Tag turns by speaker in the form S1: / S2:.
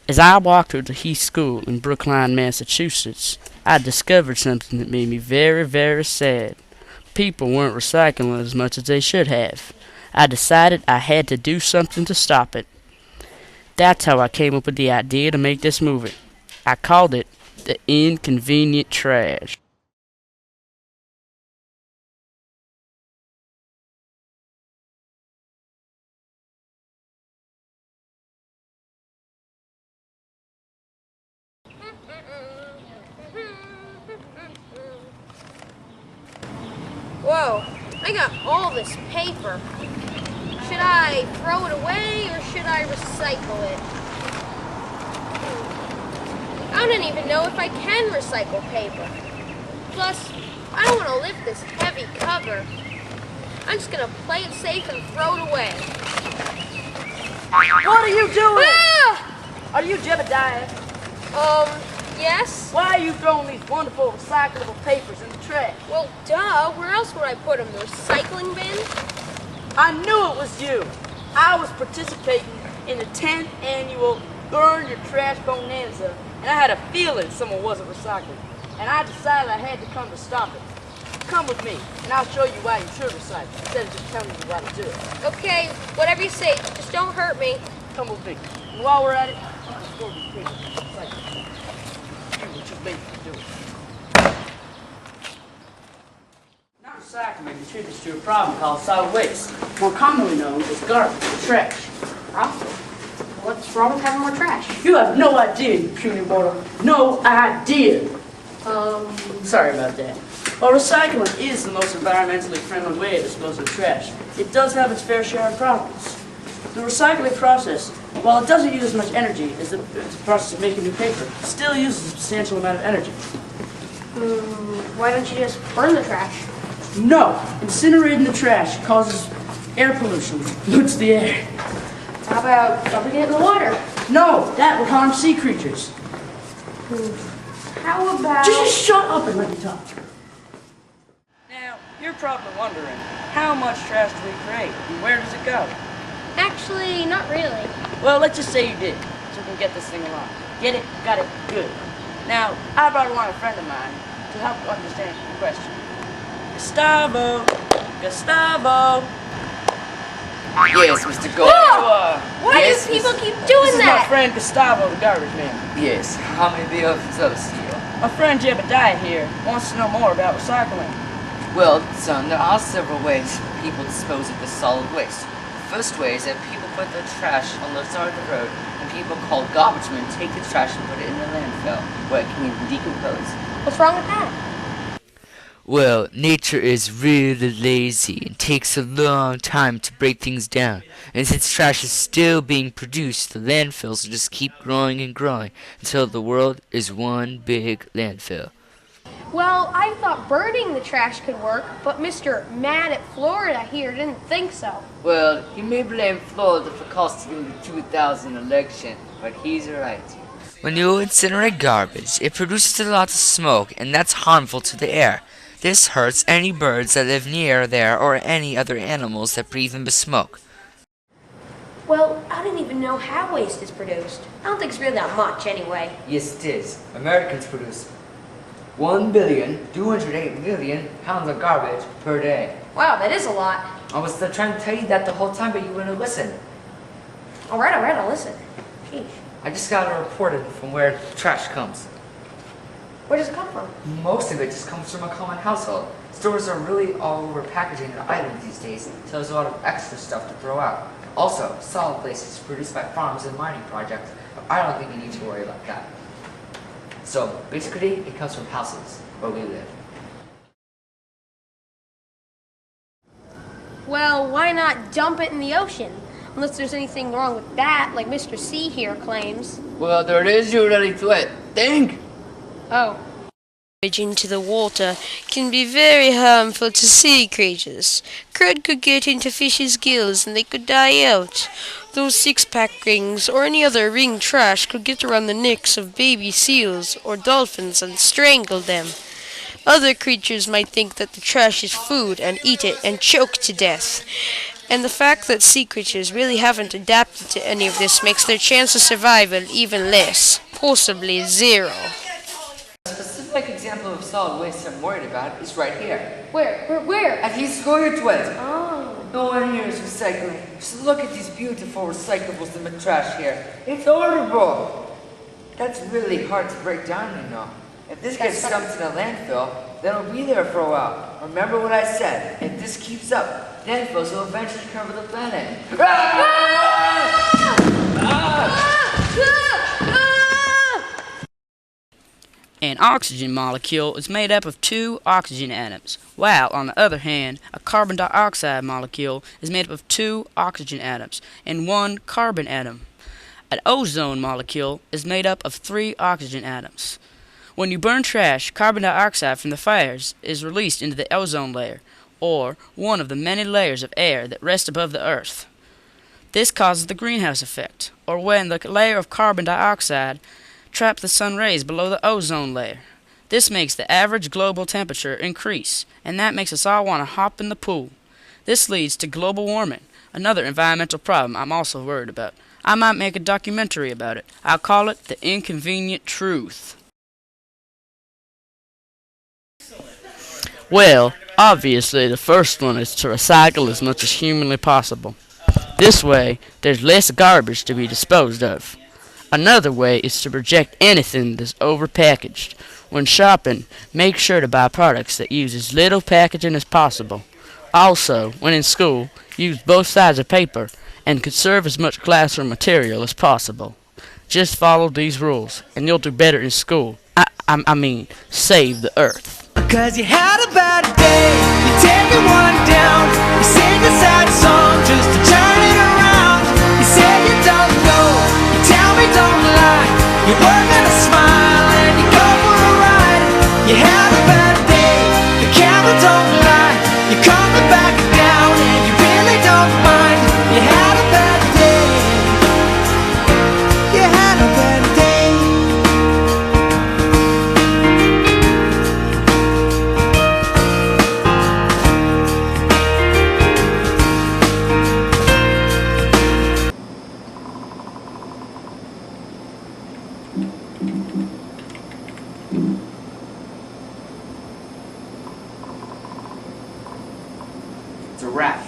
S1: As I walked to the Heath School in Brookline, Massachusetts, I discovered something that made me very, very sad. People weren't recycling as much as they should have. I decided I had to do something to stop it. That's how I came up with the idea to make this movie. I called it the Inconvenient Trash.
S2: Whoa, I got all this paper. Should I throw it away or should I recycle it? I don't even know if I can recycle paper. Plus, I don't want to lift this heavy cover. I'm just gonna play it safe and throw it away.
S3: What are you doing?
S2: Ah!
S3: Are you Jebediah?
S2: Yes?
S3: Why are you throwing these wonderful recyclable papers in the trash?
S2: Well, duh. Where else would I put them? The recycling bin?
S3: I knew it was you. I was participating in the 10th annual Burn Your Trash Bonanza, and I had a feeling someone wasn't recycling. And I decided I had to come to stop it. Come with me, and I'll show you why you should recycle, instead of just telling you why to do it.
S2: Okay, whatever you say. Just don't hurt me.
S3: Come with me. And while we're at it, let's go to the papers and recycle. Do what you're made to do. Not recycling contributes to a problem called solid waste, more commonly known as garbage or trash.
S2: Problem? What's wrong with having more trash?
S3: You have no idea, you puny mortal. No idea. Sorry about that. Well, recycling is the most environmentally friendly way to dispose of trash. It does have its fair share of problems. The recycling process, while it doesn't use as much energy as the process of making new paper, it still uses a substantial amount of energy.
S2: Why don't you just burn the trash?
S3: No, incinerating the trash causes air pollution, which pollutes the air.
S2: How about dumping it in the water?
S3: No, that would harm sea creatures.
S2: How about...
S3: Just shut up and let me talk. Now, you're probably wondering, how much trash do we create and where does it go?
S2: Actually, not really.
S3: Well, let's just say you did, so we can get this thing along. Get it? Got it? Good. Now, I brought along a friend of mine to help understand the question. Gustavo! Gustavo!
S4: Yes, Mr. Gore.
S2: Why
S4: Yes,
S2: do people
S4: Miss-
S2: keep doing
S3: This is my
S2: that?
S3: friend Gustavo, the garbage man.
S4: Yes, how may I be of service to you?
S3: My friend Jebediah here wants to know more about recycling.
S4: Well, son, there are several ways people dispose of the solid waste. The first way is that people put their trash on the side of the road, and people called garbage men take the trash and put it in the landfill, where it can decompose.
S2: What's wrong with that?
S5: Well, nature is really lazy and takes a long time to break things down. And since trash is still being produced, the landfills will just keep growing and growing until the world is one big landfill.
S2: Well, I thought burning the trash could work, but Mr. Mad at Florida here didn't think so.
S4: Well, you may blame Florida for costing the 2000 election, but he's right.
S5: When you incinerate garbage, it produces a lot of smoke, and that's harmful to the air. This hurts any birds that live near there or any other animals that breathe in the smoke.
S2: Well, I didn't even know how waste is produced. I don't think it's really that much anyway.
S4: Yes, it is. Americans produce 1,208,000,000 pounds of garbage per day.
S2: Wow, that is a lot.
S4: I was trying to tell you that the whole time, but you wouldn't listen.
S2: All right, I'll listen. Sheesh.
S4: I just got it reported from where trash comes.
S2: Where does it come from?
S4: Most of it just comes from a common household. Stores are really all over packaging their items these days, so there's a lot of extra stuff to throw out. Also, solid waste is produced by farms and mining projects, but I don't think you need to worry about that. So, basically, it comes from houses, where we live.
S2: Well, why not dump it in the ocean? Unless there's anything wrong with that, like Mr. C here claims.
S4: Well, there is already to it. Think!
S2: Oh.
S6: Into the water can be very harmful to sea creatures. Crud could get into fish's gills and they could die out. Those six-pack rings or any other ring trash could get around the necks of baby seals or dolphins and strangle them. Other creatures might think that the trash is food and eat it and choke to death. And the fact that sea creatures really haven't adapted to any of this makes their chance of survival even less, possibly zero.
S4: A specific example of solid waste I'm worried about is right here.
S2: Where?
S4: At least go your toilet.
S2: Oh.
S4: No one here is recycling. Just look at these beautiful recyclables in the trash here. It's horrible. That's really hard to break down, you know. If this gets dumped in a landfill, then it'll be there for a while. Remember what I said. If this keeps up, landfills will eventually cover the planet.
S1: An oxygen molecule is made up of two oxygen atoms, while, on the other hand, a carbon dioxide molecule is made up of two oxygen atoms and one carbon atom. An ozone molecule is made up of three oxygen atoms. When you burn trash, carbon dioxide from the fires is released into the ozone layer, or one of the many layers of air that rest above the earth. This causes the greenhouse effect, or when the layer of carbon dioxide trap the sun rays below the ozone layer. This makes the average global temperature increase, and that makes us all want to hop in the pool. This leads to global warming, another environmental problem I'm also worried about. I might make a documentary about it. I'll call it The Inconvenient Truth. Well, obviously the first one is to recycle as much as humanly possible. This way, there's less garbage to be disposed of. Another way is to reject anything that's overpackaged. When shopping, make sure to buy products that use as little packaging as possible. Also, when in school, use both sides of paper and conserve as much classroom material as possible. Just follow these rules, and you'll do better in school. I mean, save the earth.
S7: Cause you had a bad day, you're taking one down. You sing a sad song just to turn it around. You say you don't know, you tell me don't lie. You work on a smile and you go for a ride. You had a bad day, the camera don't lie. You're coming back down and you really don't mind. You had a bad day, you had a bad day.
S4: It's a wrap.